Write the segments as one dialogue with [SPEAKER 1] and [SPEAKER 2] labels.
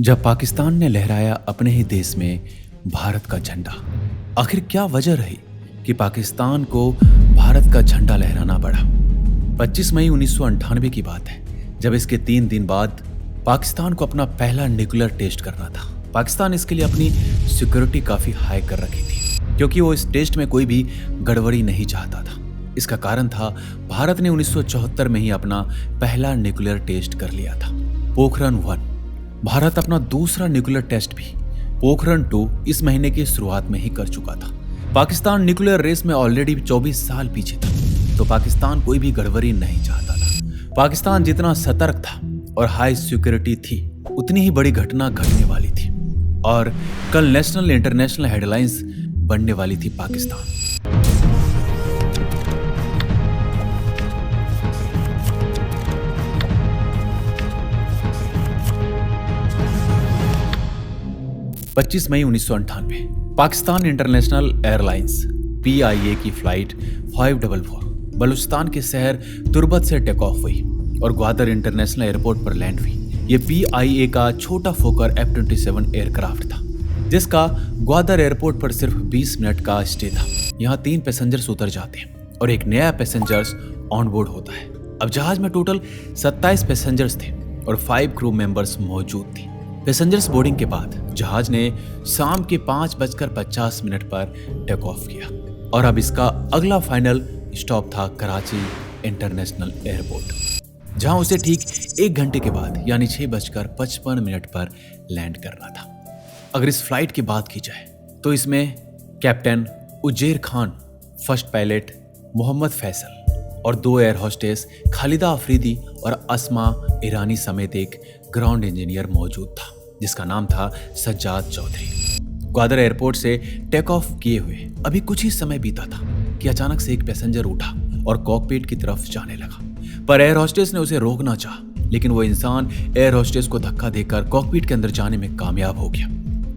[SPEAKER 1] जब पाकिस्तान ने लहराया अपने ही देश में भारत का झंडा, आखिर क्या वजह रही कि पाकिस्तान को भारत का झंडा लहराना पड़ा। 25 मई 1998 की बात है, जब इसके 3 दिन बाद पाकिस्तान को अपना पहला न्यूक्लियर टेस्ट करना था। पाकिस्तान इसके लिए अपनी सिक्योरिटी काफी हाई कर रखी थी, क्योंकि वो इस टेस्ट में कोई भी गड़बड़ी नहीं चाहता था। इसका कारण था भारत ने 1974 में ही अपना पहला न्यूक्लियर टेस्ट कर लिया था, पोखरण 1। भारत अपना दूसरा न्यूक्लियर टेस्ट भी पोखरण 2 इस महीने की शुरुआत में ही कर चुका था। पाकिस्तान न्यूक्लियर रेस में ऑलरेडी 24 साल पीछे था, तो पाकिस्तान कोई भी गड़बड़ी नहीं चाहता था। पाकिस्तान जितना सतर्क था और हाई सिक्योरिटी थी, उतनी ही बड़ी घटना घटने वाली थी और कल नेशनल इंटरनेशनल हेडलाइंस बनने वाली थी पाकिस्तान। पच्चीस मई 1998 पाकिस्तान इंटरनेशनल एयरलाइंस PIA की फ्लाइट 544 बलूचिस्तान के शहर तुर्बत से टेक ऑफ हुई और ग्वादर इंटरनेशनल एयरपोर्ट पर लैंड हुई। ये PIA का छोटा फोकर F-27 एयरक्राफ्ट था, जिसका ग्वादर एयरपोर्ट पर सिर्फ 20 मिनट का स्टे था। यहाँ 3 पैसेंजर्स उतर जाते हैं और एक नया पैसेंजर्स ऑन बोर्ड होता है। अब जहाज में टोटल 27 पैसेंजर्स थे और 5 क्रू मेंबर्स मौजूद थे। पैसेंजर्स बोर्डिंग के बाद जहाज ने शाम के 5:50 पर टेक ऑफ किया और अब इसका अगला फाइनल स्टॉप था कराची इंटरनेशनल एयरपोर्ट, जहां उसे ठीक 1 घंटे के बाद यानी 6:55 पर लैंड करना था। अगर इस फ्लाइट की बात की जाए तो इसमें captain Uzair Khan, first pilot Mohammad Faisal और 2 एयर होस्टेस खालिदा अफरीदी और अस्मा ईरानी समेत एक ग्राउंड इंजीनियर मौजूद था, जिसका नाम था सज्जाद चौधरी। ग्वादर एयरपोर्ट से टेक ऑफ किए हुए अभी कुछ ही समय बीता था कि अचानक से एक पैसेंजर उठा और कॉकपिट की तरफ जाने लगा, पर एयर होस्टेस ने उसे रोकना चाहा, लेकिन वो इंसान एयर होस्टेस को धक्का देकर कॉकपिट के अंदर जाने में कामयाब हो गया।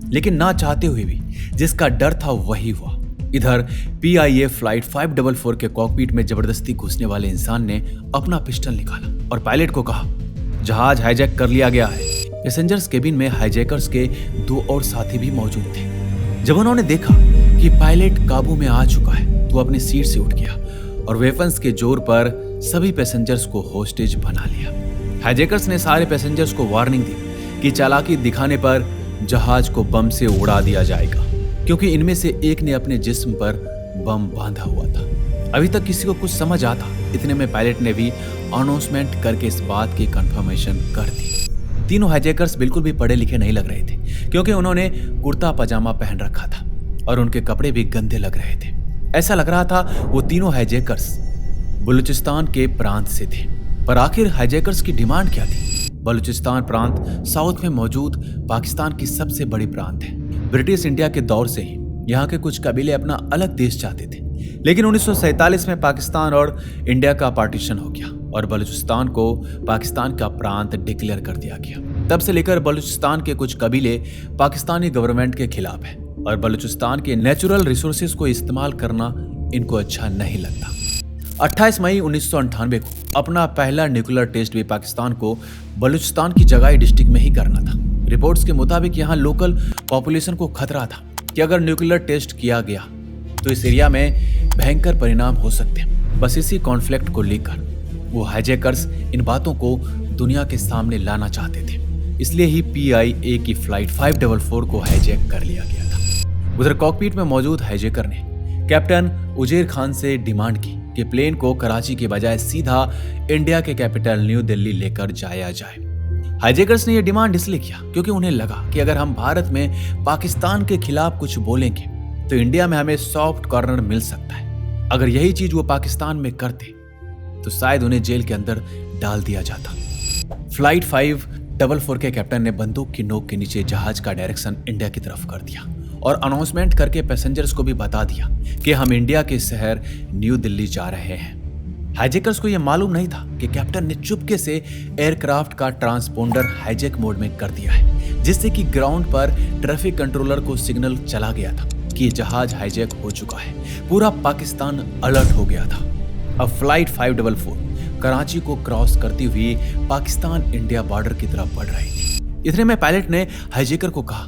[SPEAKER 1] लेकिन ना चाहते हुए भी जिसका डर था वही हुआ। इधर PIA फ्लाइट 544 के कॉकपिट में जबरदस्ती घुसने वाले इंसान ने अपना पिस्टल निकाला और पायलट को कहा, जहाज हाईजैक कर लिया गया है। पैसेंजर्स केबिन में हाईजैकर्स के 2 और साथी भी मौजूद थे। जब उन्होंने देखा कि पायलट काबू में आ चुका है, तो अपनी सीट से उठ गया और वेपन्स के जोर पर सभी पैसेंजर्स को होस्टेज बना लिया। हाईजैकर्स ने सारे पैसेंजर्स को वार्निंग दी कि चालाकी दिखाने पर जहाज को बम से उड़ा दिया जाएगा, क्योंकि इनमें से एक ने अपने जिस्म पर बम बांधा हुआ था। अभी तक किसी को कुछ समझ आता, इतने में पायलट ने भी अनाउंसमेंट करके इस बात की कंफर्मेशन कर दी। तीनों हाईजैकर्स बिल्कुल भी पढ़े लिखे नहीं लग रहे थे, क्योंकि उन्होंने कुर्ता पजामा पहन रखा था और उनके कपड़े भी गंदे लग रहे थे। ऐसा लग रहा था वो तीनों हाईजैकर्स बलूचिस्तान के प्रांत से थे। पर आखिर हाईजैकर्स की डिमांड क्या थी? बलूचिस्तान प्रांत साउथ में मौजूद पाकिस्तान की सबसे बड़ी प्रांत है। ब्रिटिश इंडिया के दौर से ही यहाँ के कुछ कबीले अपना अलग देश चाहते थे, लेकिन 1947 में पाकिस्तान और इंडिया का पार्टीशन हो गया और बलूचिस्तान को पाकिस्तान का प्रांत डिक्लेयर कर दिया गया। तब से लेकर बलूचिस्तान के कुछ कबीले पाकिस्तानी गवर्नमेंट के खिलाफ है और बलूचिस्तान के नेचुरल रिसोर्सेज को इस्तेमाल करना इनको अच्छा नहीं लगता। 28 मई 1998 को अपना पहला न्यूक्लियर टेस्ट भी पाकिस्तान को बलूचिस्तान की जगाई डिस्ट्रिक्ट में ही करना था। रिपोर्ट्स के मुताबिक यहाँ लोकल पॉपुलेशन को खतरा था कि अगर न्यूक्लियर टेस्ट किया गया तो इस एरिया में भयंकर परिणाम हो सकते हैं। बस इसी कॉन्फ्लिक्ट को लेकर वो हाईजैकर्स इन बातों को दुनिया के सामने लाना चाहते थे, इसलिए ही PIA की फ्लाइट 544 को हाईजैक कर लिया गया था। उधर कॉकपिट में मौजूद हाईजैकर ने कैप्टन उजैर खान से डिमांड की कि प्लेन को कराची के बजाय सीधा इंडिया के कैपिटल न्यू दिल्ली लेकर जाया जाए। हाईजैकर्स ने यह डिमांड इसलिए किया क्योंकि उन्हें लगा कि अगर हम भारत में पाकिस्तान के खिलाफ कुछ बोलेंगे तो इंडिया में हमें सॉफ्ट कॉर्नर मिल सकता है। अगर यही चीज वो पाकिस्तान में करते तो शायद उन्हें जेल के अंदर डाल दिया जाता। फ्लाइट 544 के कैप्टन ने बंदूक की नोक के नीचे जहाज का डायरेक्शन इंडिया की तरफ कर दिया और अनाउंसमेंट करके पैसेंजर्स को भी बता दिया कि हम इंडिया के शहर न्यू दिल्ली जा रहे हैं। हाईजैकर्स को यह मालूम नहीं था कि कैप्टन ने चुपके से एयरक्राफ्ट का ट्रांसपोंडर हाईजैक मोड में कर दिया है, जिससे कि ग्राउंड पर ट्रैफिक कंट्रोलर को सिग्नल चला गया था कि जहाज हाईजैक हो चुका है। पूरा पाकिस्तान अलर्ट हो गया था। अब फ्लाइट 544 कराची को क्रॉस करती हुई पाकिस्तान इंडिया बॉर्डर की तरफ बढ़ रही थी। इतने में पायलट ने हाईजैकर को कहा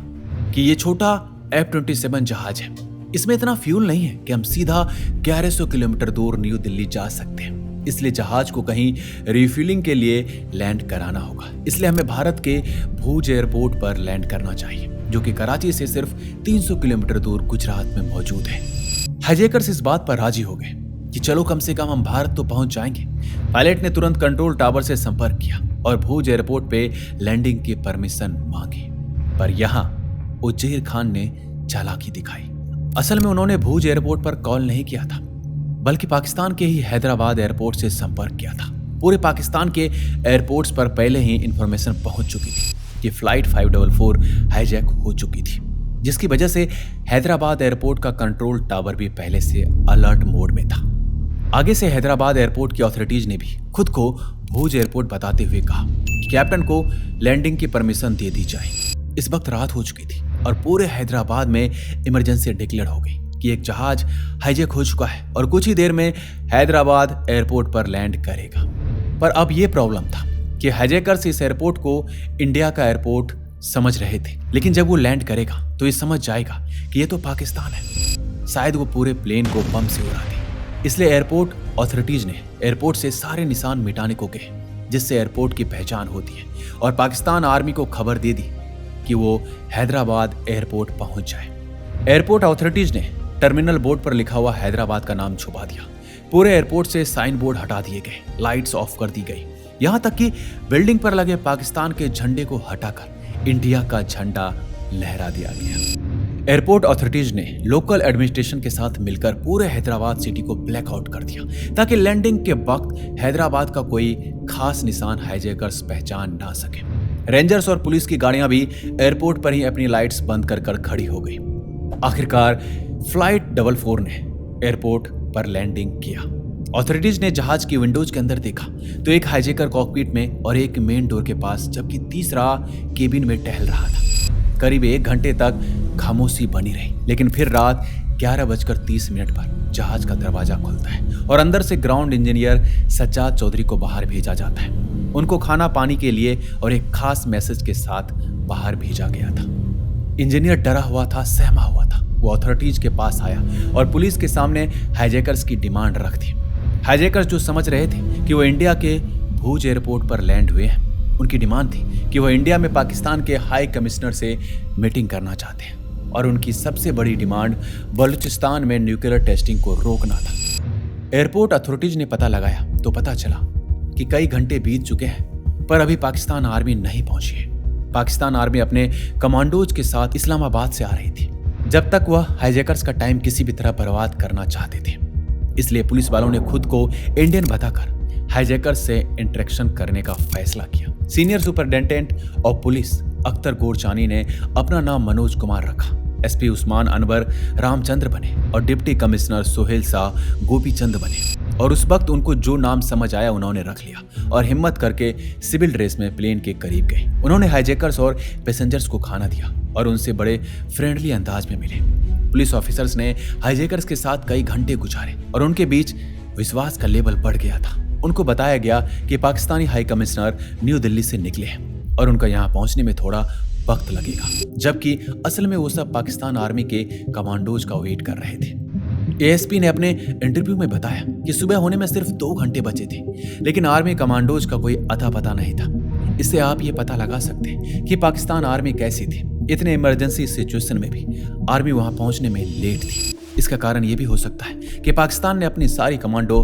[SPEAKER 1] कि ये छोटा F-27 जहाज है, इसमें इतना फ्यूल नहीं है कि हम सीधा 1100 किलोमीटर दूर न्यू दिल्ली जा सकते हैं, इसलिए जहाज को कहीं रिफ्यूलिंग के लिए लैंड कराना होगा। इसलिए हमें भारत के भुज एयरपोर्ट पर लैंड करना चाहिए, जो कि कराची से सिर्फ 300 किलोमीटर दूर गुजरात में मौजूद है। हाईजैकर्स इस बात पर राजी हो गए कि चलो कम से कम हम भारत तो पहुंच जाएंगे। पायलट ने तुरंत कंट्रोल टावर से संपर्क किया और भुज एयरपोर्ट पे लैंडिंग की परमिशन मांगी। पर यहाँ उज्जैर खान ने चालाकी दिखाई। असल में उन्होंने भुज एयरपोर्ट पर कॉल नहीं किया था, बल्कि पाकिस्तान के ही हैदराबाद एयरपोर्ट से संपर्क किया था। पूरे पाकिस्तान के एयरपोर्ट्स पर पहले ही इंफॉर्मेशन पहुंच चुकी थी कि फ्लाइट 544 हाईजैक हो चुकी थी, जिसकी वजह से हैदराबाद एयरपोर्ट का कंट्रोल टावर भी पहले से अलर्ट मोड में था। आगे से हैदराबाद एयरपोर्ट की अथॉरिटीज ने भी खुद को भुज एयरपोर्ट बताते हुए कहा कि कैप्टन को लैंडिंग की परमिशन दे दी जाए। इस वक्त रात हो चुकी थी और पूरे हैदराबाद में इमरजेंसी डिक्लेयर हो गई कि एक जहाज हाईजैक हो चुका है और कुछ ही देर में हैदराबाद एयरपोर्ट पर लैंड करेगा। पर अब यह प्रॉब्लम था कि हाईजैकर्स इस एयरपोर्ट को इंडिया का एयरपोर्ट समझ रहे थे, लेकिन जब वो लैंड करेगा तो ये समझ जाएगा कि ये तो पाकिस्तान है। शायद वो पूरे प्लेन को बम से उड़ा दे। इसलिए एयरपोर्ट अथॉरिटीज ने एयरपोर्ट से सारे निशान मिटाने को कहे, जिससे एयरपोर्ट की पहचान होती है, और पाकिस्तान आर्मी को खबर दे दी कि वो हैदराबाद एयरपोर्ट पहुंच जाए। एयरपोर्ट अथॉरिटीज ने टर्मिनल बोर्ड पर लिखा हुआ हैदराबाद का नाम छुपा दिया। पूरे एयरपोर्ट से साइन बोर्ड हटा दिए गए, लाइट्स ऑफ कर दी गई, यहां तक कि बिल्डिंग पर लगे पाकिस्तान के झंडे को हटाकर इंडिया का झंडा लहरा दिया गया। एयरपोर्ट अथॉरिटीज ने लोकल एडमिनिस्ट्रेशन के साथ मिलकर पूरे हैदराबाद सिटी को ब्लैकआउट कर दिया, ताकि लैंडिंग के वक्त हैदराबाद का कोई खास निशान हाईजैकर्स पहचान ना सके। रेंजर्स और पुलिस की गाड़ियां भी एयरपोर्ट पर ही अपनी लाइट्स बंद कर खड़ी हो गई। आखिरकार फ्लाइट 44 ने एयरपोर्ट पर लैंडिंग किया। अथॉरिटीज ने जहाज की विंडोज के अंदर देखा तो एक हाईजैकर कॉकपिट में और एक मेन डोर के पास, जबकि तीसरा केबिन में टहल रहा था। करीब 1 घंटे तक खामोशी बनी रही, लेकिन फिर रात 11:30 पर जहाज का दरवाजा खुलता है और अंदर से ग्राउंड इंजीनियर सज्जाद चौधरी को बाहर भेजा जाता है। उनको खाना पानी के लिए और एक खास मैसेज के साथ बाहर भेजा गया था। इंजीनियर डरा हुआ था, सहमा हुआ था। वो अथॉरिटीज के पास आया और पुलिस के सामने हाईजैकर्स की डिमांड रख दी। हाईजैकर्स जो समझ रहे थे कि वो इंडिया के भुज एयरपोर्ट पर लैंड हुए हैं, उनकी डिमांड थी कि वह इंडिया में पाकिस्तान के हाई कमिश्नर से मीटिंग करना चाहते हैं, और उनकी सबसे बड़ी डिमांड बलूचिस्तान में न्यूक्लियर टेस्टिंग को रोकना था। एयरपोर्ट अथॉरिटीज ने पता लगाया तो पता चला कि कई घंटे बीत चुके हैं, पर अभी पाकिस्तान आर्मी नहीं पहुंची है। पाकिस्तान आर्मी अपने कमांडोज के साथ इस्लामाबाद से आ रही थी, जब तक वह हाईजैकर्स का टाइम किसी भी तरह बर्बाद करना चाहते थे। इसलिए पुलिस वालों ने खुद को इंडियन बताकर हाईजैकर्स से इंटरेक्शन करने का फैसला किया। Senior superintendent of police Akhtar Gorchani ने अपना नाम मनोज कुमार रखा। एसपी उस्मान अनवर रामचंद्र बने और डिप्टी कमिश्नर सोहेल शाह गोपीचंद बने, और उस वक्त उनको जो नाम समझ आया उन्होंने रख लिया और हिम्मत करके सिविल ड्रेस में प्लेन के करीब गए। उन्होंने हाईजैकर्स और पैसेंजर्स को खाना दिया और उनसे बड़े फ्रेंडली अंदाज में मिले। पुलिस ऑफिसर्स ने हाईजैकर्स के साथ कई घंटे गुजारे और उनके बीच विश्वास का लेवल बढ़ गया था। उनको बताया गया कि Pakistani high commissioner new Delhi से निकले हैं और उनका यहाँ पहुंचने में थोड़ा वक्त लगेगा, जबकि असल में वो सब पाकिस्तान आर्मी के कमांडोज का वेट कर रहे थे। एएसपी ने अपने इंटरव्यू में बताया कि सुबह होने में सिर्फ 2 घंटे बचे थे, लेकिन आर्मी कमांडोज का कोई अता पता नहीं था। इससे आप ये पता लगा सकते हैं कि पाकिस्तान आर्मी कैसी थी। इतने इमरजेंसी सिचुएशन में भी आर्मी वहां पहुंचने में लेट थी। इसका कारण यह भी हो सकता है कि पाकिस्तान ने अपनी सारी कमांडो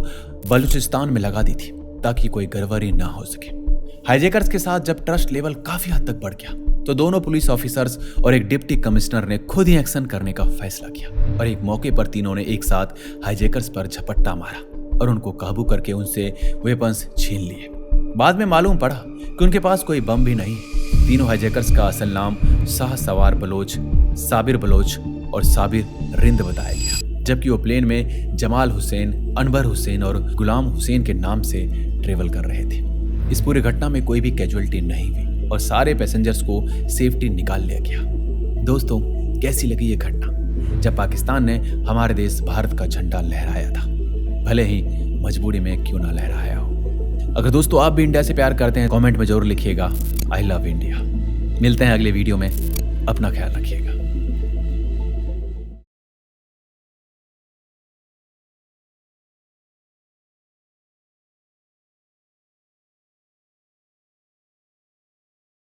[SPEAKER 1] बलूचिस्तान में लगा दी थी, ताकि कोई गड़बड़ी ना हो सके। हाईजैकर्स के साथ जब ट्रस्ट लेवल काफी हद तक बढ़ गया तो दोनों पुलिस ऑफिसर्स और एक डिप्टी कमिश्नर ने खुद ही एक्शन करने का फैसला किया, और एक मौके पर तीनों ने एक साथ हाईजैकर्स पर झपट्टा मारा और उनको काबू करके उनसे वेपन्स छीन लिए। बाद में मालूम पड़ा कि उनके पास कोई बम भी नहीं। तीनों हाईजैकर्स का असल नाम शाह सवार बलोच, साबिर बलोच और साबिर रिंद बताया गया, जबकि वो प्लेन में जमाल हुसैन, अनवर हुसैन और गुलाम हुसैन के नाम से ट्रेवल कर रहे थे। इस पूरी घटना में कोई भी कैजुअलिटी नहीं हुई और सारे पैसेंजर्स को सेफ्टी निकाल लिया गया। दोस्तों, कैसी लगी ये घटना जब पाकिस्तान ने हमारे देश भारत का झंडा लहराया था, भले ही मजबूरी में क्यों ना लहराया हो। अगर दोस्तों आप भी इंडिया से प्यार करते हैं, कमेंट में जरूर लिखिएगा आई लव इंडिया। मिलते हैं अगले वीडियो में। अपना ख्याल रखिएगा।